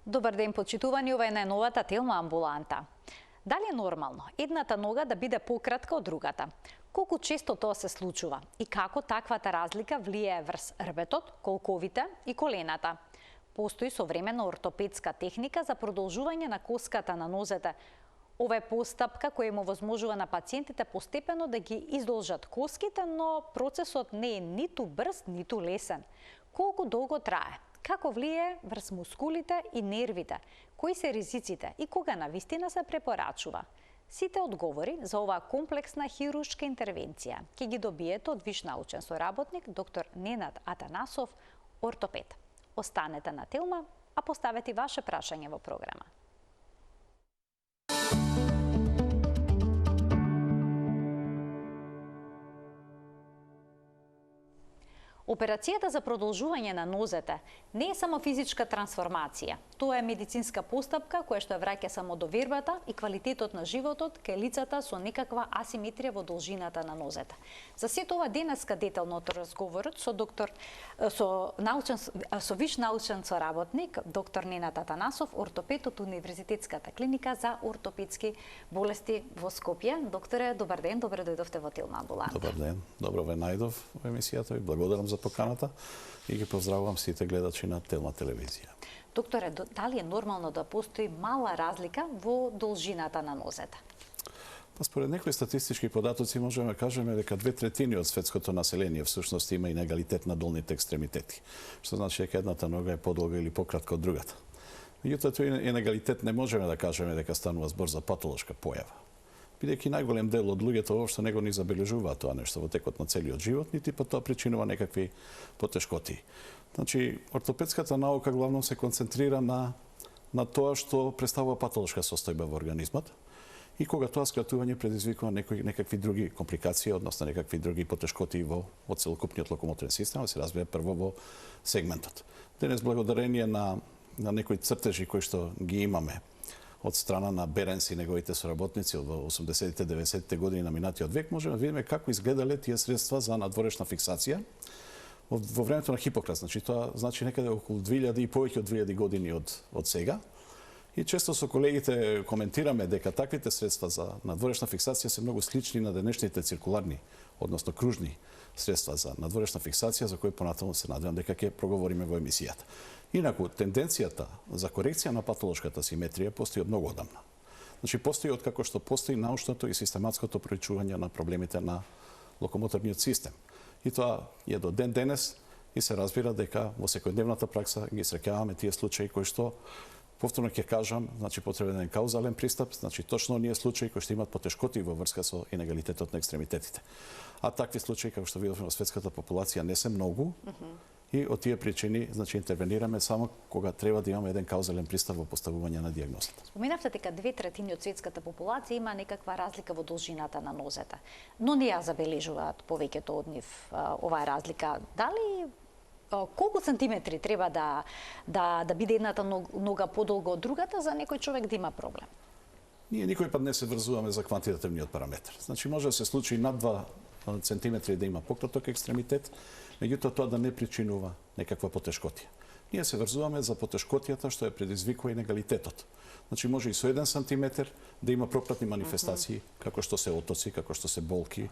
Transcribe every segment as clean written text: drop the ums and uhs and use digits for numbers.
Добар ден, почитувани, ова е најновата Телма амбуланта. Дали е нормално едната нога да биде пократка од другата? Колку често тоа се случува и како таквата разлика влијае врз рбетот, колковите и колената? Постои современа ортопедска техника за продолжување на коската на нозете. Ова е постапка која им овозможува на пациентите постепено да ги издолжат коските, но процесот не е ниту брз, ниту лесен. Колку долго трае? Како влијае врз мускулите и нервите? Кои се ризиците и кога навистина се препорачува? Сите одговори за оваа комплексна хируршка интервенција ќе ги добиете од виш научен соработник доктор Ненад Атанасов, ортопед. Останете на Телма, а поставете ваше прашање во програма. Операцијата за продолжување на нозете не е само физичка трансформација. Тоа е медицинска постапка која што ја враќа самодовербата и квалитетот на животот кај лицата со некаква асиметрија во должината на нозете. За сето ова денеска деталното разговорот со виш научен соработник доктор Ненад Атанасов, ортопед од Универзитетската клиника за ортопедски болести во Скопје. Докторе, добар ден, добро дојдовте во Телма амбуланта. Добар ден, добро ве најдов во емисијата ви. Благодарам за поканата и ги поздравувам сите гледачи на Телма телевизија. Докторе, дали е нормално да постои мала разлика во должината на нозете? Според некои статистички податоци можеме да кажеме дека 2/3 од светското население всушност има инегалитет на долните екстремитети, што значи дека едната нога е подолга или пократка од другата. Меѓутоа, тој инегалитет не можеме да кажеме дека станува збор за патолошка појава. Бидејќи најголем дел од луѓето воопшто не го ни забележуваат тоа нешто во текот на целиот живот, нити па тоа причинува некакви потешкоти. Значи, ортопедската наука главно се концентрира на тоа што представува патолошка состојба во организмот и кога тоа скратување предизвикува некакви други компликации, односно некакви други потешкоти во целокупниот локомоторен систем, се разбира прво во сегментот. Денес благодарение на некои цртежи кои што ги имаме од страна на Беренс и неговите соработници во 80-90-те години на минатиот век, можеме да видиме како изгледале тие средства за надворешна фиксација во времето на Хипократ. Значи, тоа значи некаде околу 2000 и повеќе од 2000 години од сега. И често со колегите коментираме дека таквите средства за надворешна фиксација се многу слични на денешните циркуларни, односно кружни средства за надворешна фиксација, за кои понатаму се надевам дека ќе проговориме во емисијата. Инаку, тенденцијата за корекција на патолошката симетрија постои од многу одамна. Значи, постои од како што постои научното и систематското проучување на проблемите на локомоторниот систем. И тоа е до ден денес и се разбира дека во секојдневната пракса ги среќаваме тие случаи кои што, повторно ќе кажам, значи потребен е каузален пристап, значи точно оние случаи кои што имаат потешкоти во врска со инегалитетот на екстремитетите. А такви случаи, како што видовме во светската популација, не се многу. И од тие причини, значи, интервенираме само кога треба да имаме еден каузален пристап во поставување на дијагнозата. Споменавте дека 2/3 од светската популација има некаква разлика во должината на нозете, но не ја забележуваат повеќето од нив оваа разлика. Дали колку сантиметри треба да биде едната нога подолго од другата за некој човек да има проблем? Ние никој пат не се врзуваме за квантитативниот параметр. Значи, може да се случи над 2 центиметри да има пократок екстремитет, меѓутоа тоа да не причинува некаква потешкотија. Ние се врзуваме за потешкотијата што ја предизвикува инегалитетот. Значи, може и со 1 сантиметар да има пропратни манифестации, како што се отоци, како што се болки,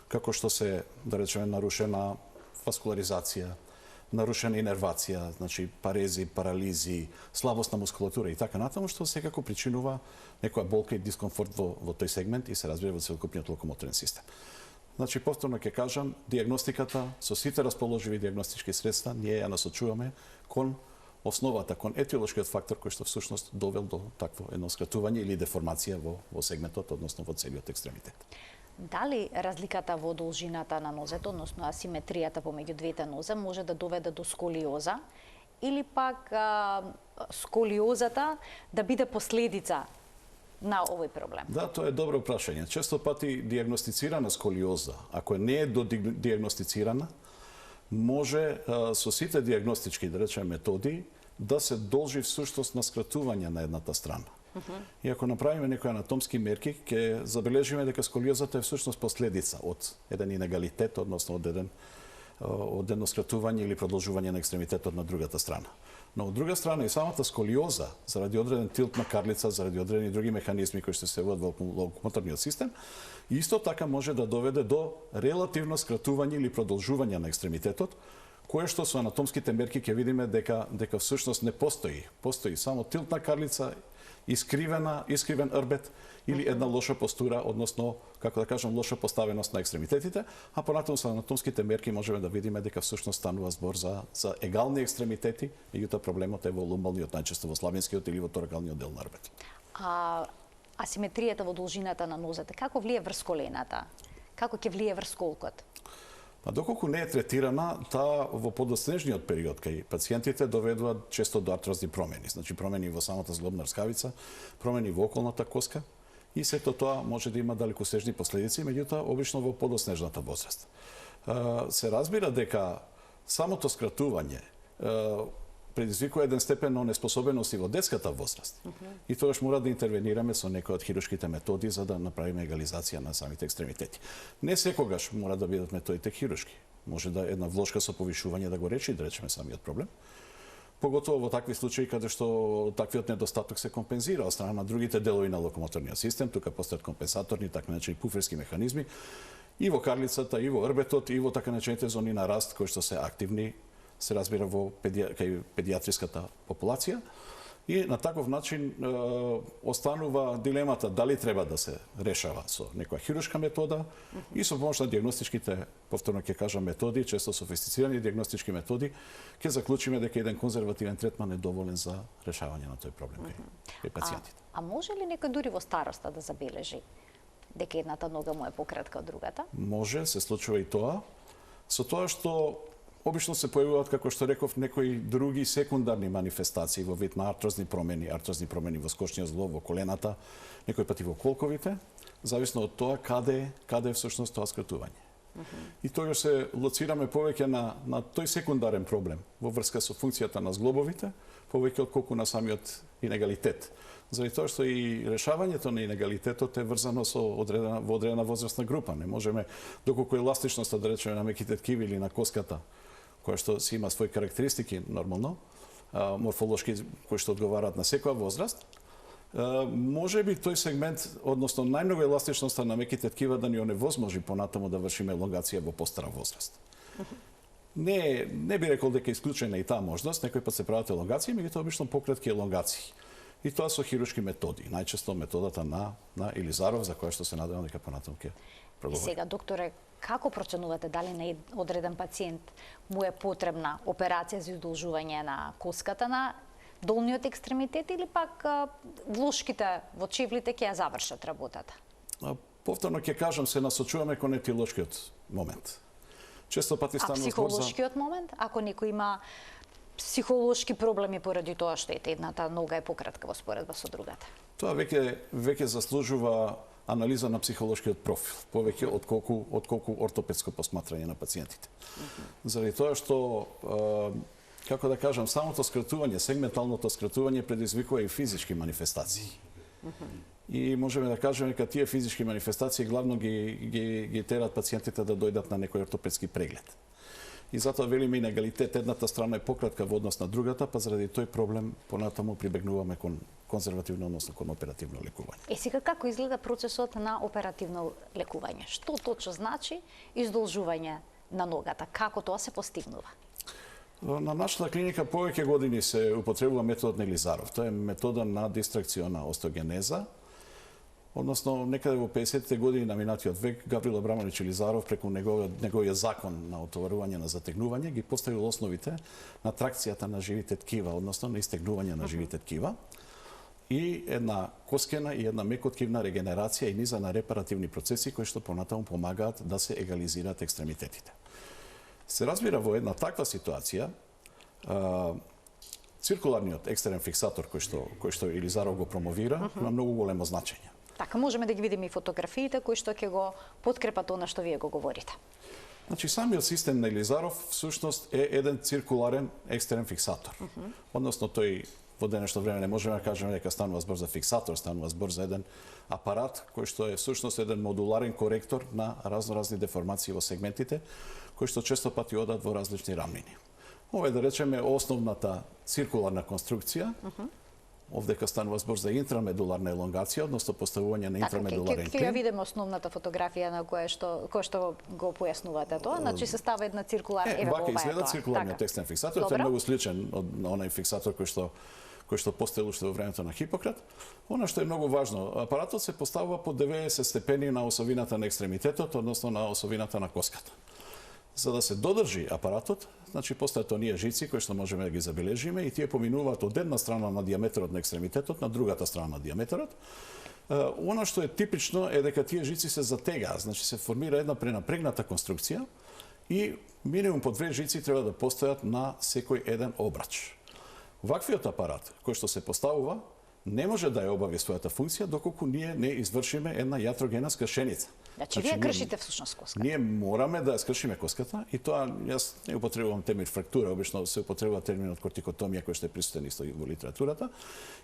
како што се, да речеме, нарушена васкуларизација, нарушена инервација, значи парези, парализи, слабост на мускулатура и така натаму, што секако причинува некоја болка и дискомфорт во тој сегмент и се разбира во целокупниот локомоторен систем. Значи, повторно ќе кажам, дијагностиката со сите расположиви дијагностички средства ние ја насочуваме кон основата, кон етиолошкиот фактор кој што всушност довел до такво едно скратување или деформација во сегментот, односно во целиот екстремитет. Дали разликата во должината на нозете, односно асиметријата помеѓу двете нозе, може да доведе до сколиоза или пак сколиозата да биде последица на овој проблем? Да, тоа е добро прашање. Често пати дијагностицирана сколиоза, ако не е додиагностицирана, може со сите дијагностички, да речеме, методи да се должи всушност на скратување на едната страна. И ако направиме некои анатомски мерки, ќе забележиме дека сколиозата е всушност последица од еден инегалитет, односно од еден од едно скратување или продолжување на екстремитетот на другата страна. Но од друга страна и самата сколиоза, заради одреден тилт на карлица, заради одредени други механизми кои што се водат во локомоторниот систем, исто така може да доведе до релативно скратување или продолжување на екстремитетот, кое што со анатомските мерки ќе видиме дека всушност не постои. Постои само тилт на карлица, искривен рбет или една лоша постура, односно, како да кажам, лоша поставеност на екстремитетите, а понатаму со анатомските мерки можеме да видиме дека всушност станува збор за егални екстремитети, меѓутоа проблемот е во лумбалниот, најчесто во славенскиот или во торагалниот дел на рбет. Асиметријата во должината на нозете, како влие врз колената? Како ќе влие врз колкот? Доколку не е третирана, таа во подоснежниот период кај пациентите доведува често до артрозни промени, значи промени во самата зглобна рскавица, промени во околната коска и сето тоа може да има далекосежни последици, меѓутоа обично во подоснежната возраст. Се разбира дека самото скратување предизвикува еден степен на неспособеност и во детската возраст. И тогаш мора да интервенираме со некои од хируршките методи за да направиме егализација на самите екстремитети. Не секогаш мора да бидат методите хируршки. Може да една влошка со повишување да го речи, да речеме самиот проблем. Поготово во такви случаи каде што таквиот недостаток се компензира од страна на другите делови на локомоторниот систем, тука постојат компенсаторни, така наречени пуферски механизми и во карлицата, и во рбетот, и во така наречените зони на раст кои што се активни, се разбира во кај педиатриската популација. И на таков начин останува дилемата дали треба да се решава со некоја хируршка метода и со помош на диагностичките, повторно ќе кажам, методи, често софистицирани диагностички методи, ќе заклучиме дека еден конзервативен третман е доволен за решавање на тој проблем кај пациентите. А може ли некој дури во староста да забележи дека едната нога му е пократка од другата? Може, се случува и тоа. Со тоа што обично се појавуваат, како што реков, некои други секундарни манифестации во вид на артрозни промени во скочниот зглоб, во колената, некои пати во колковите, зависно од тоа каде е всушност тоа скратување. И тогаш се лоцираме повеќе на тој секундарен проблем во врска со функцијата на зглобовите, повеќе отколку на самиот инегалитет. Заради тоа што и решавањето на инегалитетот е врзано со во одредена возрастна група. Не можеме, доколку еластичноста, да речеме, на меките ткиви или на коската, која што си има своји карактеристики нормално, морфолошки кои што одговараат на секоја возраст, може би тој сегмент, односно најмногу еластичноста на меките ткива да ни оневозможи понатаму да вршиме елонгација во постара возраст. Не би рекол дека е исклучена и таа можност, некој пат се прават елонгации, меѓутоа обично пократки елонгации. И тоа со хируршки методи, најчесто методата на Илизаров, за која што се надевам дека понатаму ќе проговорим. И сега, докторе, како проценувате дали на одреден пациент му е потребна операција за удолжување на коската на долниот екстремитет или пак влошките во чевлите ќе ја завршат работата? Повторно ќе кажам, се насочуваме кон етиолошкиот момент. Често пати станува збор за... А психолошкиот момент? Ако некој има психолошки проблеми поради тоа што едната нога е пократка во споредба со другата? Тоа веќе заслужува анализа на психолошкиот профил, повеќе отколку ортопедско посматрање на пациентите. Заради тоа што, како да кажам, самото скратување, сегменталното скратување предизвикува и физички манифестации. И можеме да кажеме дека тие физички манифестации главно ги терат пациентите да дојдат на некој ортопедски преглед. И затоа велиме инегалитет, едната страна е пократка во однос на другата, па заради тој проблем понатаму прибегнуваме кон конзервативно, односно кон оперативно лекување. Сега како изгледа процесот на оперативно лекување? Што точно значи издолжување на ногата? Како тоа се постигнува? На нашата клиника повеќе години се употребува методот на Илизаров. Тоа е метода на дистракциона остеогенеза. Односно, некаде во 50-те години на минатиот век, Гаврил Абрамович Илизаров, преку неговиот закон на отоварување на затегнување, ги поставил основите на тракцијата на живите ткива, односно на истегнување на живите ткива, и една коскена и една мекоткивна регенерација и низа на репаративни процеси кои што понатаму помагаат да се егализираат екстремитетите. Се разбира, во една таква ситуација, циркуларниот екстерен фиксатор кој што Илизаров го промовира, има многу големо значење. Така, можеме да ги видиме и фотографиите кои што ќе го подкрепат она што вие го говорите. Значи, самиот систем на Илизаров всушност е еден циркуларен екстерен фиксатор. Односно, тој во денешно време не можеме да кажеме дека станува збор за фиксатор, станува збор за еден апарат кој што е всушност еден модуларен коректор на разноразни деформации во сегментите, кои што често пати одат во различни рамнини. Ова е, да речеме, основната циркуларна конструкција. Овдека станува збор за интрамедуларна елонгација, односно поставување на интрамедуларен клин. Ќе ја видиме основната фотографија на кој што го појаснувате тоа, значи се става една циркуларна вака изгледа циркуларниот текстен фиксатор, тој е многу сличен од онај фиксатор кој што постоел уште во времето на Хипократ. Она што е многу важно, апаратот се поставува по 90 степени на осовината на екстремитетот, односно на осовината на коската. За да се додржи апаратот, значи постојат оние жици кои што можеме да ги забележиме и тие поминуваат од една страна на диаметерот на екстремитетот на другата страна на диаметерот. Она што е типично е дека тие жици се затегаат, значи се формира една пренапрегната конструкција и минимум по 2 жици треба да постојат на секој еден обрач. Ваквиот апарат кој што се поставува не може да ја обави својата функција доколку ние не извршиме една јатрогена скршеница. Значи вие кршите всушност коската. Ние мораме да ја скршиме коската и тоа јас не употребувам термин фрактура, обично се употребува терминот кортикотомија кој што е присутен исто во литературата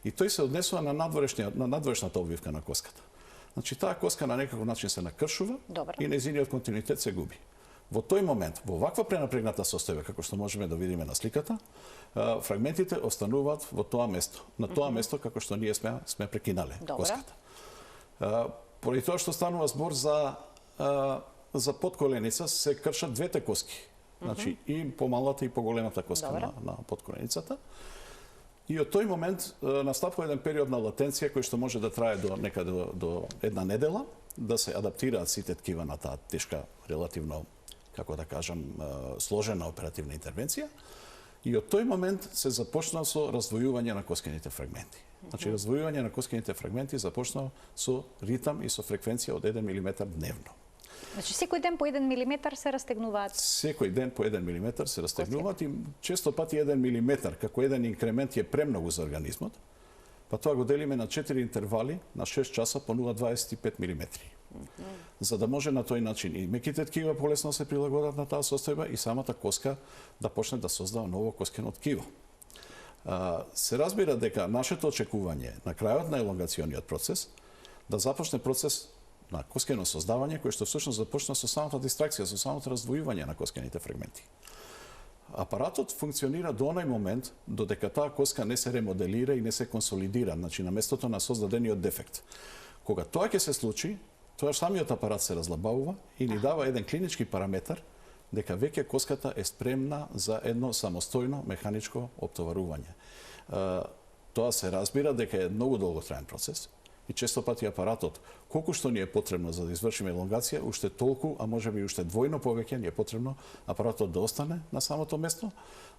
и тој се однесува на надворешната обвивка на коската. Значи таа коска на некаков начин се накршува и нејзиниот континуитет се губи. Во тој момент, во ваква пренапрегната состојба, како што можеме да видиме на сликата, фрагментите остануваат во тоа место. На тоа место како што ние сме прекинале коската. Поради тоа што станува збор за подколеница, се кршат двете коски. Значи и помалата и поголемата коска на подколеницата. И од тој момент настапува еден период на латенција кој што може да трае до некаде до една недела, да се адаптираат сите ткива на таа тешка, релативно, како да кажам, сложена оперативна интервенција. И од тој момент се започна со раздвојување на коскените фрагменти. Значи, раздвојување на коскените фрагменти започна со ритам и со фреквенција од 1 милиметар дневно. Значи, секој ден по 1 милиметар се растегнуваат? Секој ден по 1 милиметар се растегнуваат и често пати 1 милиметар, како еден инкремент е премногу за организмот, па тоа го делиме на 4 интервали на 6 часа по 0,25 милиметри. За да може на тој начин и меките ткива полесно се прилагодат на таа состојба и самата коска да почне да создава ново коскено ткиво. Се разбира дека нашето очекување на крајот на елонгациониот процес да започне процес на коскено создавање кој што всушност започна со самата дистракција, со самото раздвојување на коскените фрагменти. Апаратот функционира до онај момент додека таа коска не се ремоделира и не се консолидира, значи на местото на создадениот дефект. Кога тоа ќе се случи, тоа самиот апарат се разлабавува и ни дава еден клинички параметар дека веќе коската е спремна за едно самостојно механичко оптоварување. Тоа се разбира дека е многу долготраен процес и често пати апаратот, колку што ни е потребно за да извршиме елонгација, уште толку, а можеби уште двојно повеќе ни е потребно апаратот да остане на самото место,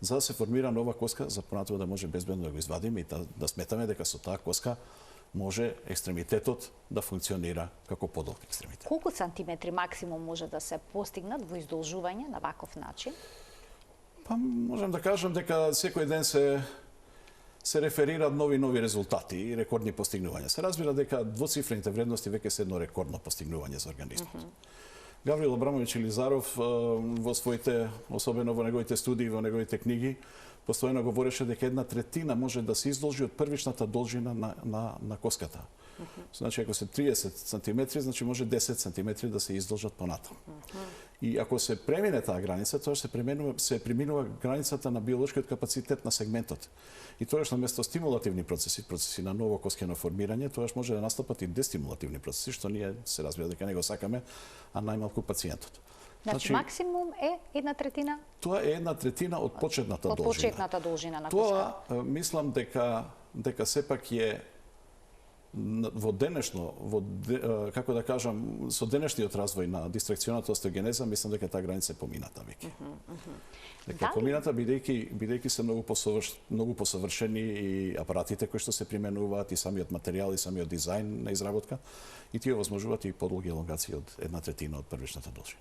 за да се формира нова коска, за понатаму да може безбедно да го извадиме и да сметаме дека со таа коска може екстремитетот да функционира како подолг екстремитет. Колку сантиметри максимум може да се постигнат во издолжување на ваков начин? Па можам да кажам дека секој ден се реферираат нови резултати и рекордни постигнувања. Се разбира дека двоцифрените вредности веќе се едно рекордно постигнување за организмот. Гаврил Абрамовиќ Илизаров во своите, особено во неговите студии, во неговите книги, постојано говореше дека 1/3 може да се издолжи од првичната должина на коската. Значи, ако се 30 сантиметри, значи може 10 сантиметри да се издолжат понатаму. И ако се премине таа граница, тоа се преминува границата на биолошкиот капацитет на сегментот. И тоаш на место стимулативни процеси на ново коскено формирање, тоаш може да настапат и дестимулативни процеси, што ние се разбира дека не го сакаме, а најмалку пациентот. Значи максимум е 1/3? Тоа е 1/3 од почетната должина. Од почетната должина на коската. Тоа мислам дека сепак е во денешно, како да кажам, со денешниот развој на дистракционата остеогенеза, мислам дека таа граница е помината веќе. Дека е помината бидејќи се многу посовршени и апаратите кои што се применуваат и самиот материјал и самиот дизајн на изработка и тие овозможуваат и подолги елонгации од 1/3 од првичната должина.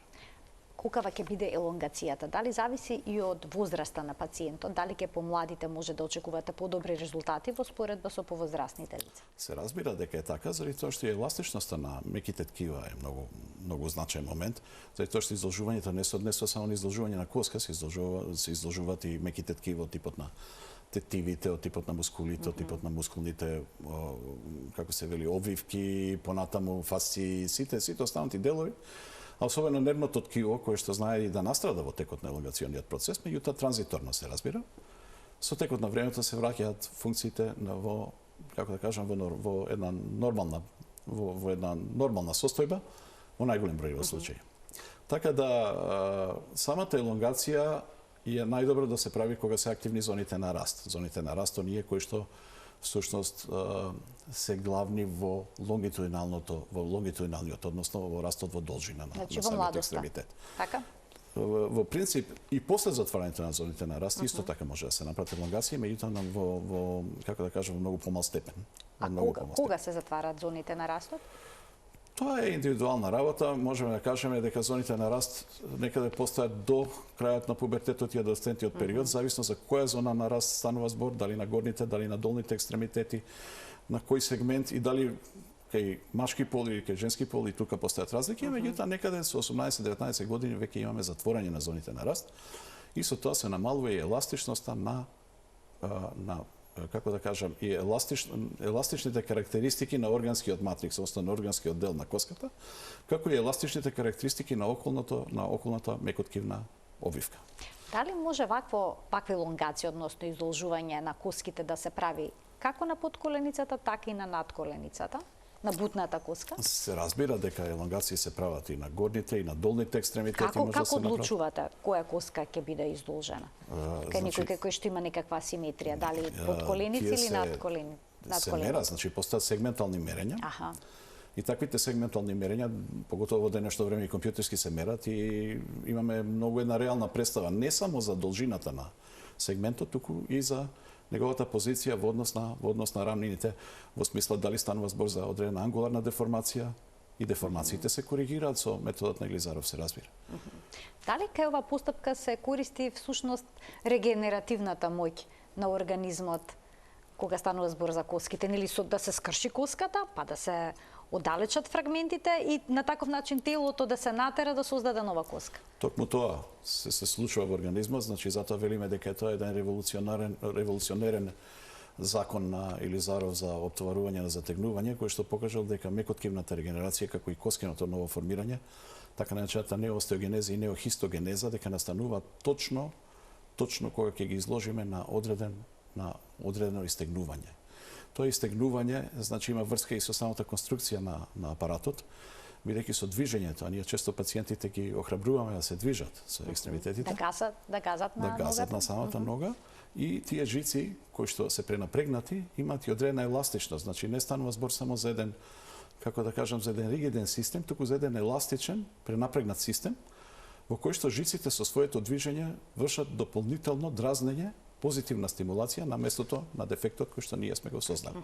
Колкава ќе биде елонгацијата? Дали зависи и од возраста на пациентот? Дали ќе помладите може да очекувате подобри резултати во споредба со повозрастните лица? Се разбира дека е така, заради тоа што еластичноста на меките ткива е многу значаен момент, заради тоа што издолжувањето не се однесува само на издолжување на коска, се издолжуваат и меките ткива од типот на тетивите, од типот на мускулите, од типот на мускулните, како се вели, обвивки, понатаму фасци, сите останати делови. а особено нервното ткиво кое што знае и да настрада во текот на елонгациониот процес, меѓутоа транзиторно се разбира. Со текот на времето се враќаат функциите во, како да кажам, во една нормална состојба, во најголем број во случаи. Така да самата елонгација е најдобро да се прави кога се активни зоните на раст. Зоните на раст оние кои што всушност се главни во лонгитудиналниот, односно во растот во должина на самиот екстремитет. Така? Во принцип и после затварањето на зоните на раст исто така може да се направи елонгација, меѓутоа во како да кажам, многу помал степен. А кога се затвараат зоните на растот? Тоа е индивидуална работа. Можеме да кажеме дека зоните на раст некаде постојат до крајот на пубертетот и адолесцентниот период, зависно за која зона на раст станува збор, дали на горните, дали на долните екстремитети, на кој сегмент и дали кај машки пол или кај женски пол, и тука постојат разлики, меѓутоа некаде со 18-19 години веќе имаме затворање на зоните на раст и со тоа се намалува и еластичноста на како да кажам, и еластичните карактеристики на органскиот матрикс, односно на органскиот дел на коската, како и еластичните карактеристики на околната мекоткивна обвивка. Дали може ваква елонгација, односно изолжување на коските да се прави како на подколеницата, така и на надколеницата, на бутната коска? Се разбира дека елонгации се прават и на горните и на долните екстремитети. Како одлучувате која коска ќе биде издолжена? Кај некој кој што има некаква асиметрија, дали подколеници или надколеници? Се мера, значи постојат сегментални мерења. И таквите сегментални мерења, поготово во денешно време и компјутерски се мерат и имаме многу една реална представа не само за должината на сегментот, туку и за неговата позиција во однос на рамнините, во смисла дали станува збор за одредена ангуларна деформација и деформациите се коригираат со методот на Глизаров, се разбира. Дали кај ова постапка се користи всушност регенеративната моќ на организмот кога станува збор за коските, нели да се скрши коската, па да се оддалечат фрагментите и на таков начин телото да се натера да создаде нова коска? Токму тоа се случува во организмот, значи затоа велиме дека тоа е еден револуционерен закон на Елизаров за оптоварување на затегнување, кој што покажал дека мекоткивната регенерација како и коскиното ново формирање, така наречената неостеогенеза и неохистогенеза, дека настанува точно кога ќе ги изложиме на одредено истегнување. Тоа истегнување, значи има врска и со самата конструкција на апаратот, бидејќи со движењето, а ние често пациентите ги охрабруваме да се движат со екстремитетите. Да газат на самата нога. И тие жици кои што се пренапрегнати имаат и одредена еластичност, значи не станува збор само за еден, како да кажам, за еден ригиден систем, туку за еден еластичен, пренапрегнат систем, во кој што жиците со своето движење вршат дополнително дразнење, позитивна стимулација на местото на дефектот кој што ние сме го создали.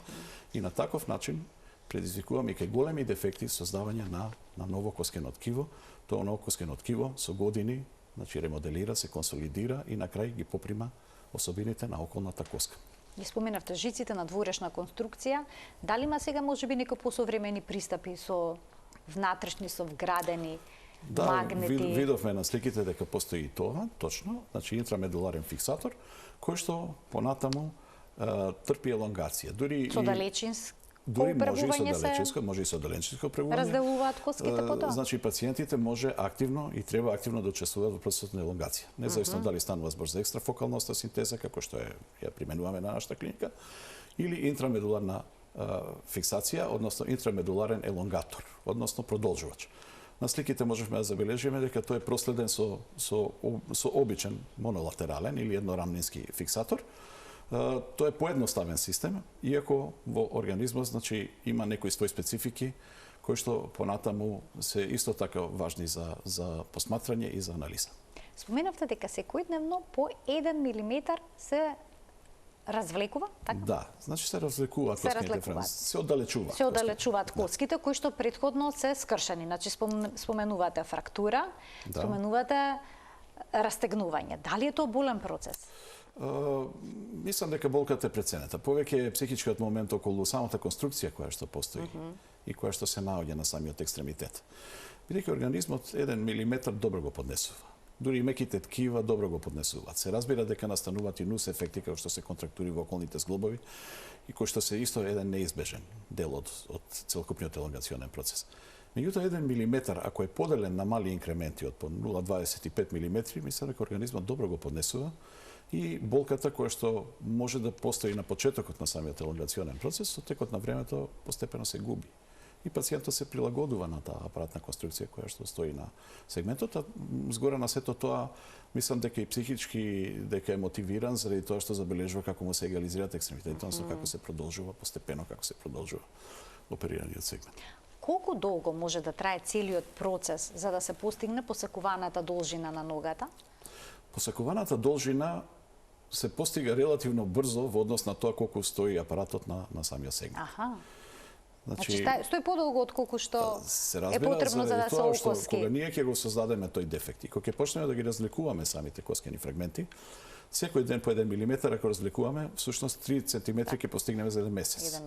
И на таков начин предизвикуваме и кај големи дефекти создавање на ново коскено ткиво. Тоа ново коскено ткиво со години, значи ремоделира, се консолидира и на крај ги поприма особините на околната коска. Ги споменавте жиците на дворешна конструкција. Дали има сега можеби некои посовремени пристапи со внатрешни, со вградени магнети? Да, видовме на сликите дека постои и тоа, точно, значи интрамедуларен фиксатор, кој што понатаму трпи елонгација. Може и со далечинско прегување. Разделуваат коските по тоа? Значи пациентите може активно и треба активно да учествуваат во процесот на елонгација. Независно дали станува збор за екстрафокална остеосинтеза, како што ја применуваме на нашата клиника, или интрамедуларна фиксација, односно интрамедуларен елонгатор, односно продолжувач. На сликите можевме да забележиме дека тој е проследен со обичен монолатерален или еднорамнински фиксатор. Тоа е поедноставен систем, иако во организмот значи има некои своји специфики кои што понатаму се исто така важни за посматрање и за анализа. Споменавте дека секојдневно по 1 милиметар се развлекува, така? Да, значи се развлекуваат коските френзи, се оддалечуваат. Се оддалечуваат коските кои што претходно се скршени. Значи споменувате фрактура, споменувате растегнување. Дали е тоа болен процес? Мислам дека болката е преценета. Повеќе е психичкиот момент околу самата конструкција која што постои и која што се наоѓа на самиот екстремитет. Бидејќи организмот 1 милиметар добро го поднесува. Дури и меките ткива добро го поднесуваат. Се разбира дека настануваат и нус ефекти како што се контрактури во околните зглобови и кои што се исто еден неизбежен дел од целокупниот елонгационен процес. Меѓутоа 1 милиметар, ако е поделен на мали инкременти од по 0,25 милиметри, мислам дека организмот добро го поднесува и болката која што може да постои на почетокот на самиот елонгационен процес, со текот на времето постепено се губи. И пациентот се прилагодува на таа апаратна конструкција која што стои на сегментот, а згоре на сето тоа, мислам дека и психички дека е мотивиран заради тоа што забележува како му се егализираат екстремитетите, односно како се продолжува постепено, како се продолжува оперираниот сегмент. Колку долго може да трае целиот процес за да се постигне посакуваната должина на ногата? Посакуваната должина се постига релативно брзо во однос на тоа колку стои апаратот на самиот сегмент. Аха. Значи стои подолго од колку што е потребно за да се окоски. Кога ние ќе го создадеме тој дефект и кога ќе почнеме да ги разликуваме самите коскени фрагменти, секој ден по 1 милиметар ако разликуваме, всушност 3 сантиметри ќе постигнеме за 1 месец.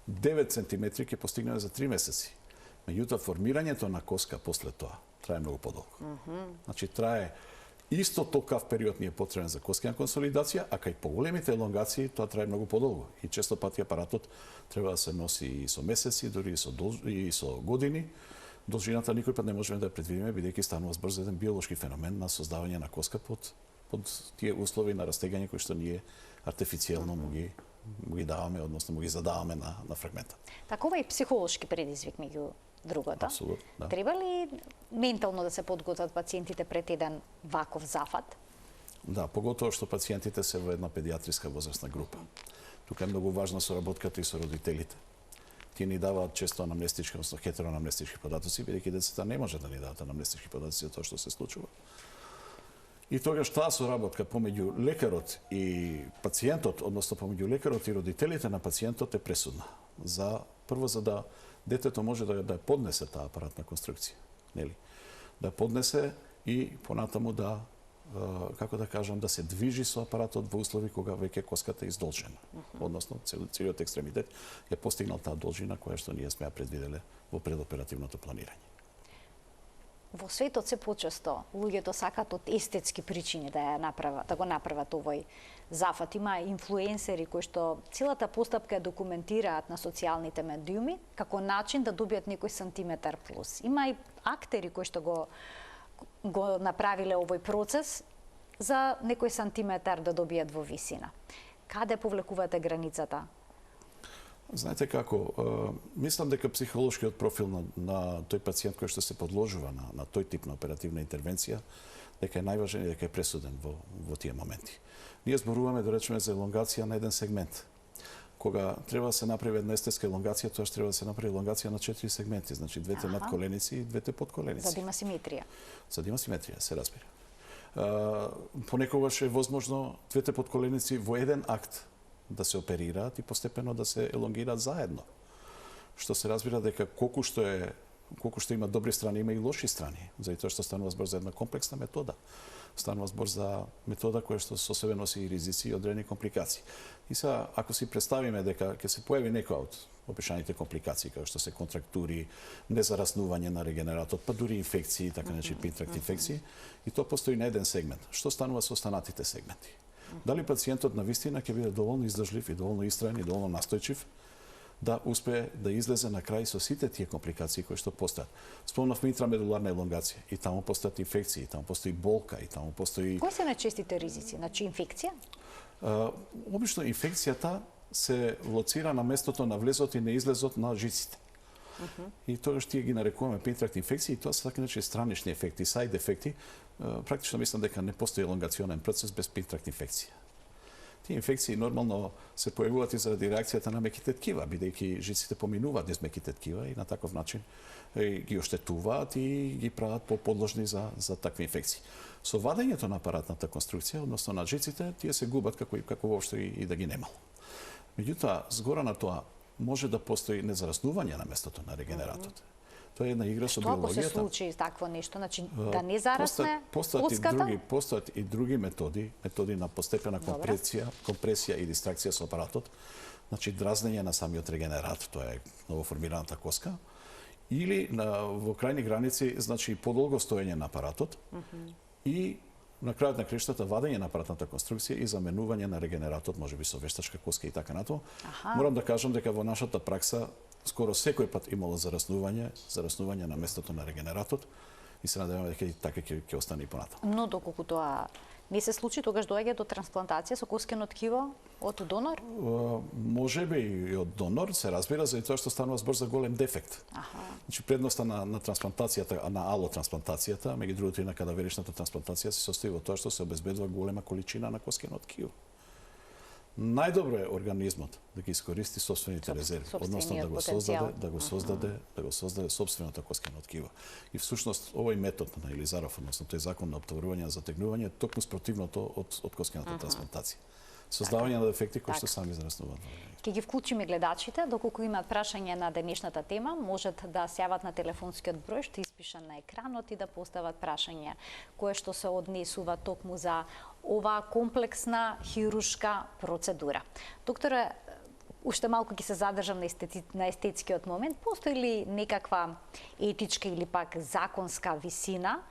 9 сантиметри ќе постигнеме за 3 месеци. Меѓутоа формирањето на коска после тоа трае многу подолго. Значи трае исто толкав период ни е потребен за коскена консолидација, а кај поголемите елонгации тоа трае многу подолго. И често пати апаратот треба да се носи и со месеци, дури и со години. Должината никој пат не можеме да ја предвидиме, бидејќи станува збор еден биолошки феномен на создавање на коска под тие услови на растегање кои што ние артифицијално му ги даваме, односно му ги задаваме на фрагментот. Такова и психолошки предизвик меѓу другото. Апсолутно, да. Треба ли ментално да се подготват пациентите пред еден ваков зафат? Да, поготово што пациентите се во една педиатриска возрастна група. Тука е многу важна соработката и со родителите. Тие ни даваат често анамнестички, односно хетероанамнестички податоци, бидејќи децата не може да ни дадат анамнестички податоци за тоа што се случува. И тогаш таа соработка помеѓу лекарот и пациентот, односно помеѓу лекарот и родителите на пациентот е пресудна. Прво за да детето може да поднесе таа апаратна конструкција, нели? Да поднесе и понатаму да како да кажам, да се движи со апаратот во услови кога веќе коската е издолжена. Односно целиот екстремитет е постигнал таа должина која што ние сме ја предвиделе во предоперативното планирање. Во светот се почесто луѓето сакаат од естетски причини да го направат овој зафат. Има инфлуенсери кои што целата постапка ја документираат на социјалните медиуми како начин да добијат некој сантиметар плюс. Има и актери кои што го направиле овој процес за некој сантиметар да добијат во висина. Каде повлекувате границата? Знаете како, мислам дека психолошкиот профил на тој пациент кој што се подложува на тој тип на оперативна интервенција, дека е најважен и дека е пресуден во тие моменти. Ние зборуваме, да речеме, за елонгација на еден сегмент. Кога треба да се направи една естетска елонгација, тоа треба да се направи елонгација на 4 сегменти, значи двете надколеници и двете подколеници. За да има симетрија. За да има симетрија, се разбира. Понекогаш е возможно двете подколеници во еден акт да се оперираат и постепено да се елонгираат заедно. Што се разбира дека колку што има добри страни, има и лоши страни, заради тоа што станува збор за една комплексна метода. Станува збор за метода која што со себе носи и ризици и одредени компликации. И сега, ако си представиме дека ќе се појави некоја од опишаните компликации, како што се контрактури, незараснување на регенератот, па дури инфекции, така наречени пинтракт инфекции, и тоа постои на еден сегмент. Што станува со останатите сегменти? Дали пациентот на вистина ќе биде доволно издржлив и доволно истраен и доволно настојчив да успее да излезе на крај со сите тие компликации кои што постојат. Спомнавме интрамедуларна елонгација, и таму постојат инфекции, и таму постои болка, и таму постои... Кои се најчестите ризици? Значи инфекција? Обично инфекцијата се лоцира на местото на влезот и на излезот на жиците. И тогаш тие ги нарекуваме пинтракт инфекции, и тоа се така наречени странични ефекти, сайд ефекти. Практично мислам дека не постои елонгационен процес без пинтракт инфекција. Тие инфекции нормално се појавуваат и заради реакцијата на меките ткива, бидејќи жиците поминуваат низ меките ткива и на таков начин ги оштетуваат и ги прават поподложни за такви инфекции. Со вадењето на апаратната конструкција, односно на жиците, тие се губат како воопшто и да ги немало. Меѓутоа, згора на тоа, може да постои незараснување на местото на регенератот. Тоа е една игра со биологијата. Што ако се случи такво нешто, значи да не зарасне коската? Постојат и други методи на постепена компресија и дистракција со апаратот, значи дразнење на самиот регенерат, тоа е новоформираната коска, или во крајни граници, значи подолго стоење на апаратот и на крајот на крештата вадење на апаратната конструкција и заменување на регенератот, можеби со вештачка коска и така натаму. Морам да кажам дека во нашата пракса скоро секој пат имало зараснување на местото на регенератот и се надеваме дека и така ќе остане и понатаму. Но доколку тоа не се случи, тогаш доаѓа до трансплантација со коскено ткиво од донор? Можеби и од донор, се разбира, за тоа што станува збор за голем дефект. Значи предноста на трансплантацијата, на алотрансплантацијата, меѓу другото и на кадаверичната трансплантација се состои во тоа што се обезбедува голема количина на коскено ткиво. Најдобро е организмот да ги искористи собствените резерви, односно да го создаде собственото коскено ткиво. И всушност овој метод на Илизаров, односно тој закон на оптоварување и затегнување е токму спротивното од коскената трансплантација. Создавање на дефекти кои што сами зараснуваат. Ќе ги вклучиме гледачите, доколку имаат прашање на денешната тема, можат да се јават на телефонскиот број што испишан на екранот и да постават прашање кое што се однесува токму за оваа комплексна хируршка процедура. Докторе, уште малку ќе се задржам на естетскиот момент. Постои ли некаква етичка или пак законска висина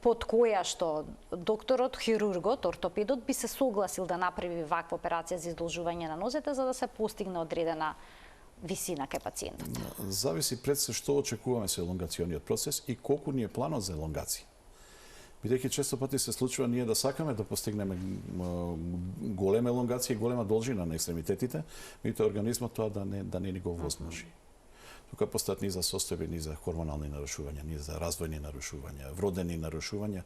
под која што докторот, хирургот, ортопедот би се согласил да направи ваква операција за издолжување на нозете за да се постигне одредена висина кај пациентот? Зависи пред се што очекуваме со елонгациониот процес и колку ни е планот за елонгација. Бидејќи често пати се случува ние да сакаме да постигнеме голема елонгација и голема должина на екстремитетите, меѓутоа организмот тоа да не ни го возможи. Тука постојат ни за состојби, ни за хормонални нарушувања, ни за развојни нарушувања, вродени нарушувања,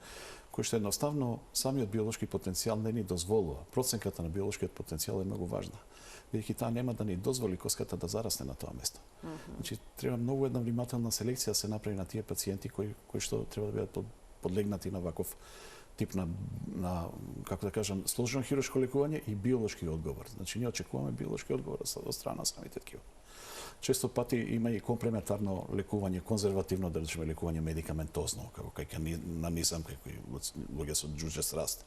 кои што едноставно самиот биолошки потенцијал не ни дозволува. Проценката на биолошкиот потенцијал е многу важна, бидејќи таа нема да ни дозволи коската да зарасне на тоа место. Значи треба многу една внимателна селекција да се направи на тие пациенти кои што треба да бидат подлегнати на ваков тип на како да кажам, сложено хируршко лекување и биолошки одговор. Значи ние очекуваме биолошки одговор од страна на самите ткива. Често пати има и комплементарно лекување, конзервативно да речеме лекување медикаментозно, како кај нанизам, како луѓе со џуџест раст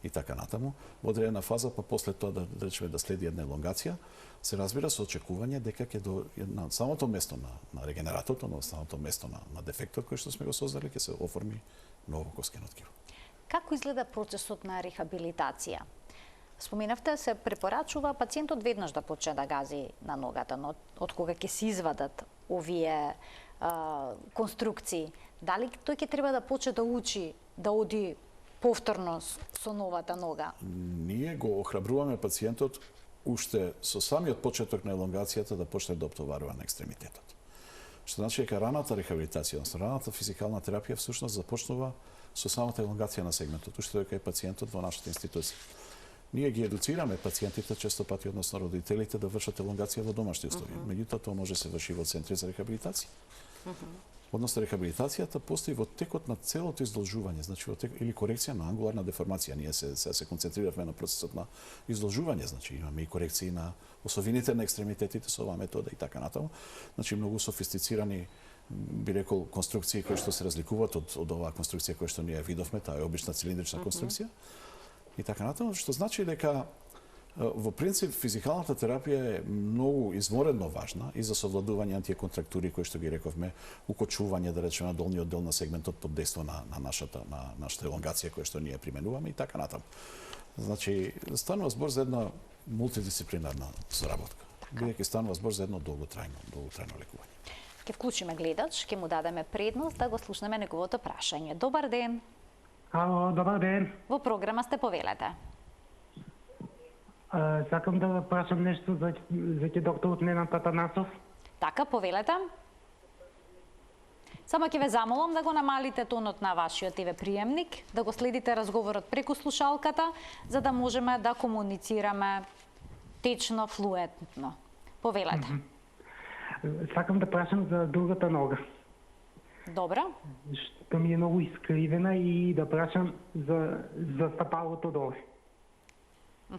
и така натаму. Во одредена фаза, па после тоа да речеме да следи една елонгација, се разбира со очекување дека ќе до на самото место на регенератот, на самото место на дефектот кој што сме го создали, ќе се оформи ново коскено ткиво. Како изгледа процесот на рехабилитација? Споменавте, се препорачува пациентот веднаш да почне да гази на ногата, но од кога ќе се извадат овие конструкции, дали тој ќе треба да почне да учи да оди повторно со новата нога? Ние го охрабруваме пациентот уште со самиот почеток на елонгацијата да почне да оптоварува на екстремитетот. Што значи дека раната рехабилитација, односно раната физикална терапија всушност започнува со самата елонгација на сегментот, уште дека е пациентот во нашата институција. Ние ги едуцираме пациентите често пати, односно родителите, да вршат елонгација во домашни услови. Меѓутоа тоа може да се врши во центри за рехабилитација. Односно рехабилитацијата постои во текот на целото издолжување, значи во текот или корекција на ангуларна деформација. Ние се концентриравме на процесот на издолжување, значи имаме и корекции на осовините на екстремитетите со оваа метода и така натаму. Значи многу софистицирани би рекол конструкции кои што се разликуваат од оваа конструкција која што ние видовме, таа е обична цилиндрична конструкција. И така натаму, што значи дека во принцип физикалната терапија е многу изворедно важна и за совладување антиеконтрактури кои што ги рековме, укочување да речеме на долниот дел на сегментот под дејство на нашата елонгација која што ние применуваме и така натаму. Значи станува збор за една мултидисциплинарна соработка. Бидејќи станува збор за едно долготрајно лекување. Ќе вклучиме гледач, ќе му дадеме предност да го слушнеме неговото прашање. Добар ден. Ало, добар ден. Во програма сте, повелете. Сакам да прашам нешто за ќе докторот Ненад Атанасов. Така, повелете. Само ќе ве замолам да го намалите тонот на вашиот ТВ приемник, да го следите разговорот преку слушалката, за да можеме да комуницираме течно, флуентно. Повелете. Сакам да прашам за другата нога. Добро. Што ми е многу искривена и да прашам за стапалото доле.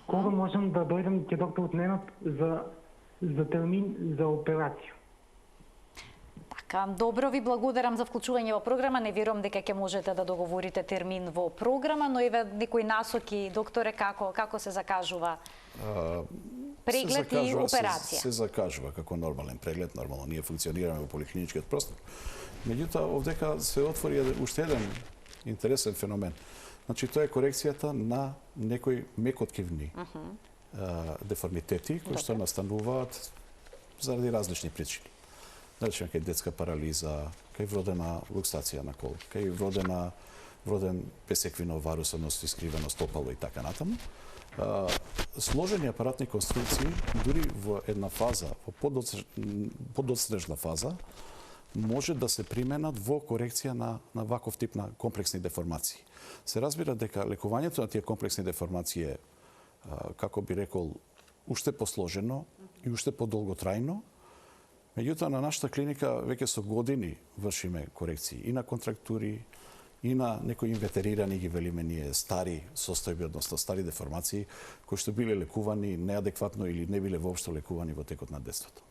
Кога можам да дојдам ќе докторот Ненад за термин за операција? Така, добро, ви благодарам за вклучување во програма. Не верувам дека ќе можете да договорите термин во програма, но еве некои насоки, докторе, како се закажува преглед и операција? Се закажува како нормален преглед, нормално ние функционираме во поликлиничкиот простор. Меѓутоа, овдека се отвори уште еден интересен феномен. Значи, тоа е корекцијата на некои мекоткивни деформитети, кои што настануваат заради различни причини. Да речеме, кај детска парализа, кај вродена луксација на кол, кај вроден песеквинов варус, односно искривено стопало и така натаму. Сложени апаратни конструкции, дури во една фаза, во подоцнежна фаза, може да се применат во корекција на ваков тип на комплексни деформации. Се разбира дека лекувањето на тие комплексни деформации е, како би рекол, уште посложено и уште подолготрајно. Меѓутоа, на нашата клиника веќе со години вршиме корекции и на контрактури, и на некои инветерирани, ги велиме ние, стари состојби, односно стари деформации, кои што биле лекувани неадекватно или не биле воопшто лекувани во текот на детството.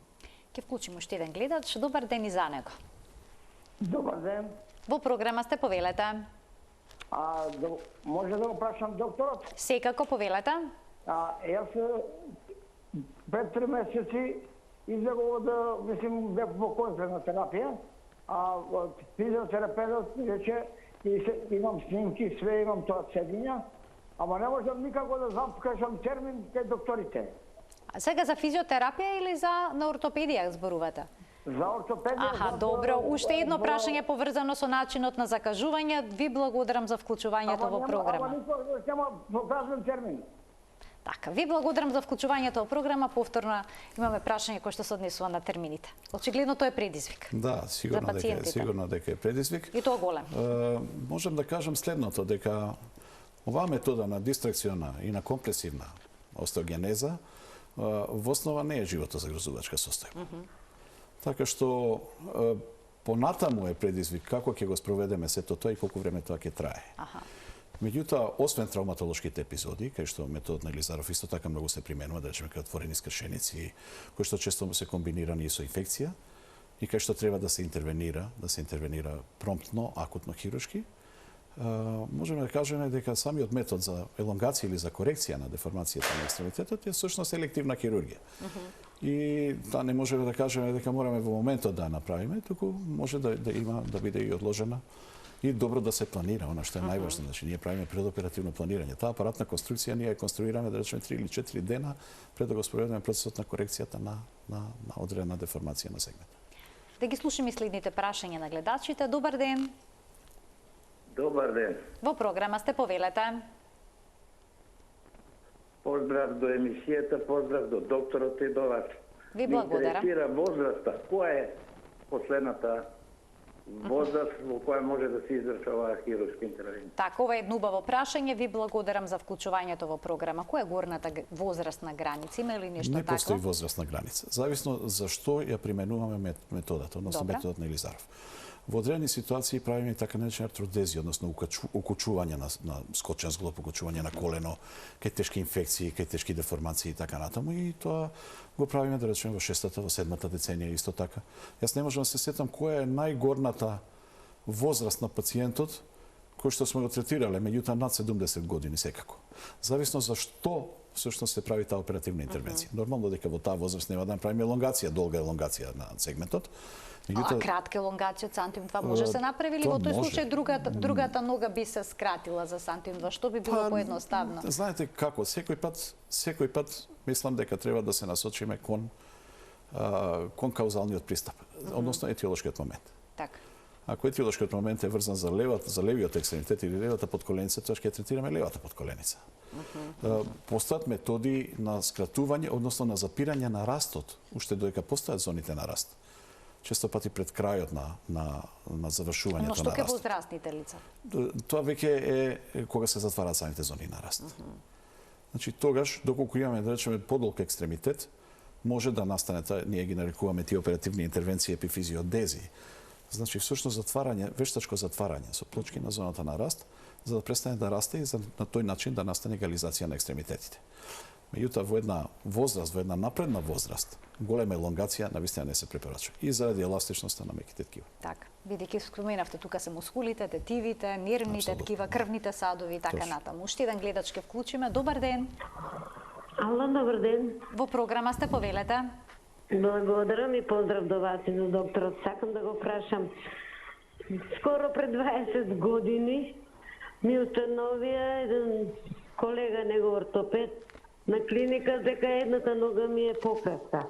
Ке вклучиме уште еден гледач. Добар ден и за него. Добар ден. Во програма сте, повелете. Може да го прашам докторот? Секако, повелете. Јас пред 3 месеци излегов бев во конкретна терапија, физиотерапевтот ми рече, имам снимки, све имам тоа седиња, ама не можам никако да запкажам термин кај докторите. А сега за физиотерапија или на ортопедија зборувате? За ортопедија. Добро. Уште едно прашање поврзано со начинот на закажување. Ви благодарам за вклучувањето во програма. Ама никога нема покажан термин. Така, ви благодарам за вклучувањето во програма. Повторно имаме прашање кој што се однесува на термините. Очигледно тоа е предизвик. Да, сигурно дека е предизвик. И тоа голем. Можам да кажам следното, дека оваа метода на дистракциона и на компресивна остеогенеза во основа не е животозагрозувачка состојба. Така што понатаму е предизвик како ќе го спроведеме сето тоа и колку време тоа ќе трае. Меѓутоа, освен травматолошките епизоди, кај што методот на Елизаров исто така многу се применува, да речеме кај отворени скршеници, кои што често се комбинирани со инфекција и кај што треба да се интервенира промптно, акутно хируршки, можеме да кажеме дека самиот метод за елонгација или за корекција на деформацијата на екстремитетот е всушност елективна хирургија. И таа не можеме да кажеме дека мораме во моментот да направиме, туку може да биде и одложена и добро да се планира, она што е најважно. Значи, ние правиме предоперативно планирање. Таа апаратна конструкција ние ја конструираме, да речеме, 3 или 4 дена пред да го спроведеме процесот на корекцијата на одредена деформација на сегмент. Да ги слушаме следните прашања на гледачите. Добар ден. Добар ден. Во програма сте, повелете. Поздрав до емисијата, поздрав до докторот и до вас. Ви благодарам. Ми интересира возраста. Која е последната возраст во која може да се изврши оваа хируршка интервенција? Така, ова е едно убаво прашање. Ви благодарам за вклучувањето во програма. Која е горната возрастна граница? Има ли нешто такво? Не постои тако? возрастна граница. Зависно за што ја применуваме методата, односно методот на Елизаров. Во одредени ситуации правиме и така наречена артродезија, односно укочување на скочен зглоб, укочување на колено, кај тешки инфекции, кај тешки деформации и така натаму, и тоа го правиме, да речеме, во 6-та, во 7-та деценија исто така. Јас не можам да се сетам која е најгорната возраст на пациентот кој што сме го третирале, меѓутоа над 70 години секако. Зависно за што всушност се прави таа оперативна интервенција. Нормално дека во таа возраст нема да направиме елонгација, долга елонгација на сегментот. А кратка елонгација од сантим 2 може се направи или во тој случај другата нога би се скратила за сантим 2, што би било поедноставно? Знаете како, секој пат мислам дека треба да се насочиме кон каузалниот пристап, односно етиолошкиот момент. Така. Ако етиолошкиот момент е врзан за левиот екстремитет или левата подколеница, тоа ќе третираме левата подколеница. Постојат методи на скратување, односно на запирање на растот, уште додека постојат зоните на раст. Често пати пред крајот на завршувањето на раст. Но што ке возрастните лица? Тоа веќе е кога се затвараат самите зони на раст. Значи тогаш, доколку имаме, да речеме, подолг екстремитет, може да настане, ние ги нарекуваме тие оперативни интервенции епифизиодези. Значи всушност затварање, вештачко затварање со плочки на зоната на раст, за да престане да расте и на тој начин да настане егализација на екстремитетите. Меѓутоа во една возраст, во една напредна возраст, голема елонгација навистина не се препорачува и заради еластичноста на меките ткива. Така, бидејќи споменавте тука се мускулите, тетивите, нервните ткива, крвните садови и така натаму. Уште еден гледач ке вклучиме. Добар ден. Ало, добар ден. Во програма сте, повелете. Благодарам и поздрав до вас и до докторот. Сакам да го прашам. Скоро пред 20 години ми установија еден колега, него ортопед, на клиника дека едната нога ми е пократка.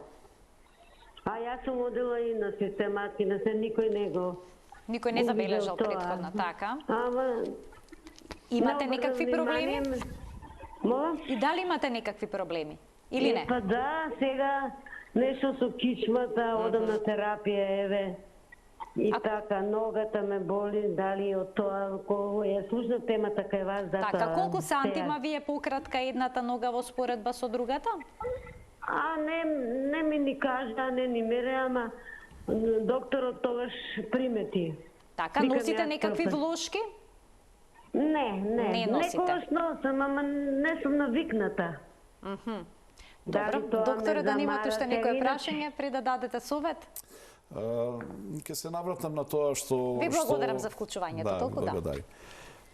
А јас сум одела и на систематски, на се никој не го... Никој не забележал претходно, така? Ама... Имате некакви проблеми? Мола? И дали имате некакви проблеми? Или не? Па да, сега нешто со кичмата, одам на терапија, еве. И така, ногата ме боли, дали од тоа, кога ја слушнав темата кај вас, Така, колку сантима ви е пократка едната нога во споредба со другата? Не ми ни кажа, не ни мере, ама докторот тогаш примети. Така, носите некакви влошки? Не носите. Некогаш носам, ама не сум навикната. Добро, докторе, да немате уште некое прашање пред да дадете совет? Ќе се навратам на тоа што... Ви благодарам за вклучувањето, толку да. Благодарам.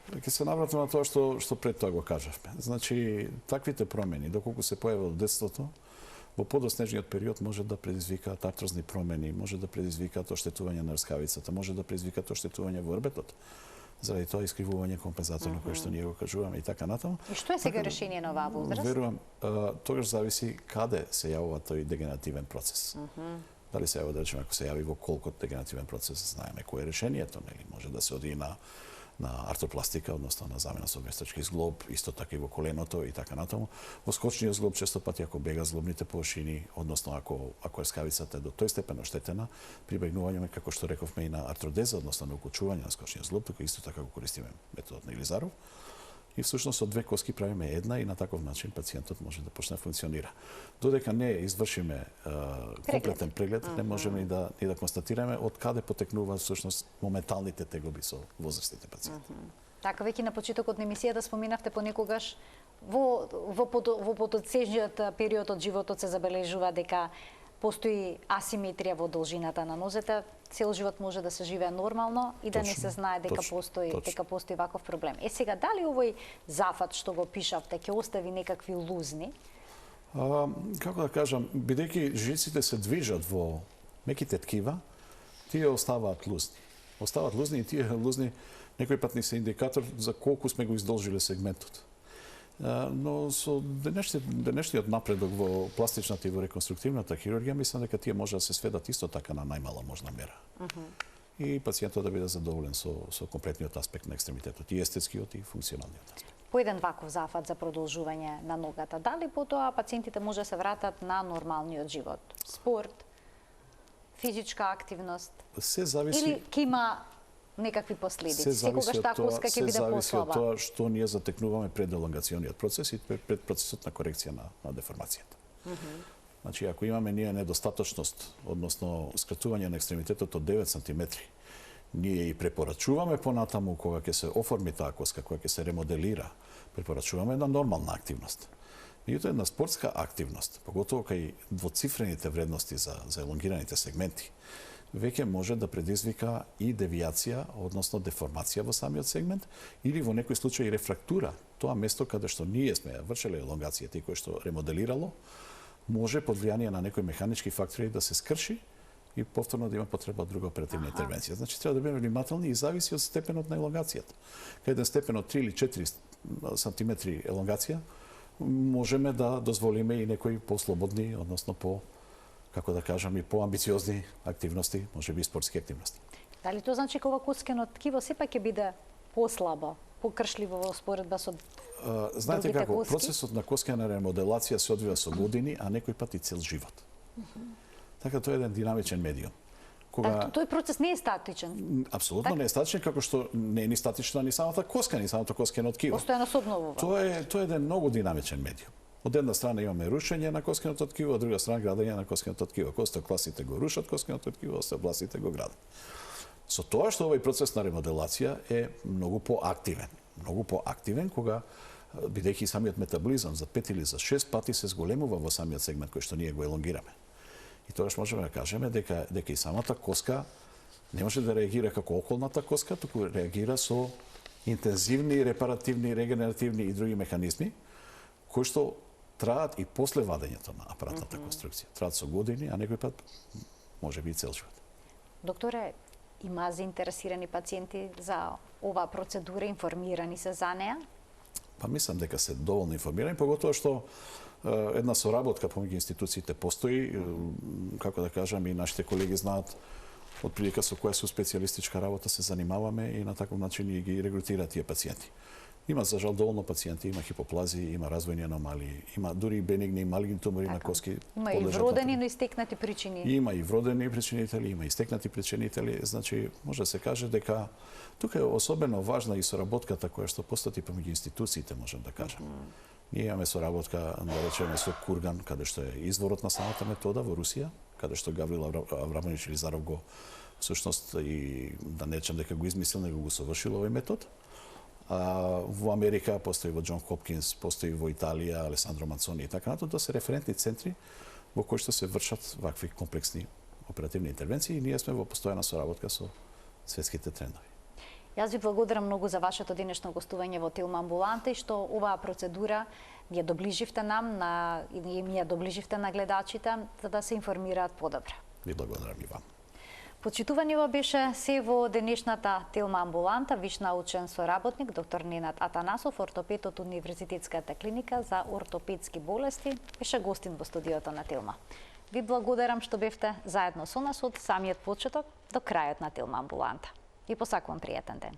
Ќе се навратам на тоа што пред тоа го кажавме. Значи, таквите промени, доколку се појавува во детството, во подоснежниот период може да предизвикаат артрозни промени, може да предизвикаат оштетување на рскавицата, може да предизвикаат оштетување во орбетот. Заради тоа искривување компензаторно кое што ние го кажуваме и така натаму. И што е сега решение на оваа возраст? Верувам, тогаш зависи каде се јавува тој дегенеративен процес. Дали се јавува, да речеме, ако се јави во колку дегенеративен процес, знаеме кој е решението, нели? Може да се оди на артропластика, односно на замена со вестачки зглоб, исто така и во коленото и така натаму. Во скочниот зглоб често пати ако бега зглобните површини, односно ако рскавицата е до тој степен оштетена, прибегнување како што рековме и на артродеза, односно на укочување на скочниот зглоб, тука исто така го користиме методот на Илизаров. И всушност од две коски правиме една и на таков начин пациентот може да почне да функционира. Додека не извршиме комплетен преглед, не можеме и да констатираме од каде потекнуваат всушност моменталните тегоби со возрастните пациенти. Така, веќе на почетокот на емисијата споминавте понекогаш во подоцежниот период од животот се забележува дека постои асиметрија во должината на нозете, цел живот може да се живее нормално и да не се знае дека постои ваков проблем. Сега, дали овој зафат што го пишавте ќе остави некакви лузни? Како да кажам, бидејќи жиците се движат во меките ткива, тие оставаат лузни. Оставаат лузни и тие лузни некој пат ни се индикатор за колку сме го издолжили сегментот. Но со денешниот напредок во пластичната и во реконструктивната хирургија, мислам дека тие може да се сведат исто така на најмала можна мера. И пациентот да биде задоволен со комплетниот аспект на екстремитетот, и естетскиот и функционалниот аспект. По еден ваков зафат за продолжување на ногата, дали потоа пациентите може да се вратат на нормалниот живот? Спорт, физичка активност? Се зависи... Или ќе има некакви последици? Секогаш таа коска ќе биде послаба? Се зависи од тоа што ние затекнуваме пред елонгациониот процес и пред процесот на корекција на деформацијата. Значи, ако имаме ние недостаточност, односно скратување на екстремитетот од 9 см, ние и препорачуваме понатаму кога ќе се оформи таа коска, кога ќе се ремоделира, препорачуваме една нормална активност. Меѓутоа, една спортска активност, поготово кај двоцифрените вредности за елонгираните сегменти, веќе може да предизвика и девијација, односно деформација во самиот сегмент, или во некој случај рефрактура. Тоа место каде што ние сме вршеле елонгацијата и кој што ремоделирало, може под влијание на некои механички фактори да се скрши и повторно да има потреба од друга оперативна интервенција. Значи, треба да бидеме внимателни и зависи од степенот на елонгацијата. Кај еден степен од 3 или 4 сантиметри елонгација, можеме да дозволиме и некои послободни, односно како да кажам, и поамбициозни активности, може би спортски активности. Дали тоа значи кога коскено ткиво сепак ќе биде послабо, покршливо во споредба со знаете како, процесот на коскена ремоделација се одвива со години, а некој пат и цел живот. Така тоа е еден динамичен медиум. Тој процес не е статичен. Апсолутно не е статичен, како што не е ни статична ни самата коска, ни самото коскено ткиво. Постојано се обновува. Тоа е еден многу динамичен медиум. Од една страна имаме рушење на коскеното ткиво, од друга страна градење на коскеното ткиво. Костокласите го рушат коскеното ткиво, остеобластите го градат. Со тоа што овој процес на ремоделација е многу поактивен. Многу поактивен кога, бидејќи самиот метаболизам за 5 или за 6 пати се зголемува во самиот сегмент кој што ние го елонгираме. И тогаш можеме да кажеме дека и самата коска не може да реагира како околната коска, туку реагира со интензивни, репаративни, регенеративни и други механизми, кои што траат и после вадењето на апаратната конструкција. Траат со години, а некој пат може би и цел живот. Докторе, има заинтересирани пациенти за оваа процедура, информирани се за неа? Па мислам дека се доволно информирани, поготоа што една соработка помеѓу институциите постои, како да кажам, и нашите колеги знаат отприлика со која со специјалистичка работа се занимаваме и на таков начин и ги регрутира тие пациенти. Има за жал доволно пациенти, има хипоплазии, има развојни аномалии, има дури и бенигни и малигни тумори на коски. Има и вродени, но истекнати причини. Има и вродени причинители, има и истекнати причинители, значи може да се каже дека тука е особено важна и соработката која што постои помеѓу институциите, можам да кажам. Ние имаме соработка, да речеме, со Курган, каде што е изворот на самата метода во Русија, каде што Гаврил Аврамович Илизаров го всушност и да не речем дека го измислил, него го совршил овој метод. Во Америка постои во Џон Хопкинс, постои во Италија, Алесандро Манцони и така натаму, тоа се референтни центри во кои што се вршат вакви комплексни оперативни интервенции и ние сме во постојана соработка со светските трендови. Јас ви благодарам многу за вашето денешно гостување во Тилма амбуланта и што оваа процедура ја доближивте нам и ја доближивте на гледачите за да се информираат подобро. Ви благодарам и вам. Почитувани ова беше се во денешната Тилма амбуланта. Виш научен соработник доктор Ненад Атанасов, ортопед од Универзитетската клиника за ортопедски болести, беше гостин во студиото на Тилма. Ви благодарам што бевте заедно со нас од самиот почеток до крајот на Тилма амбуланта. И посакувам пријатен ден.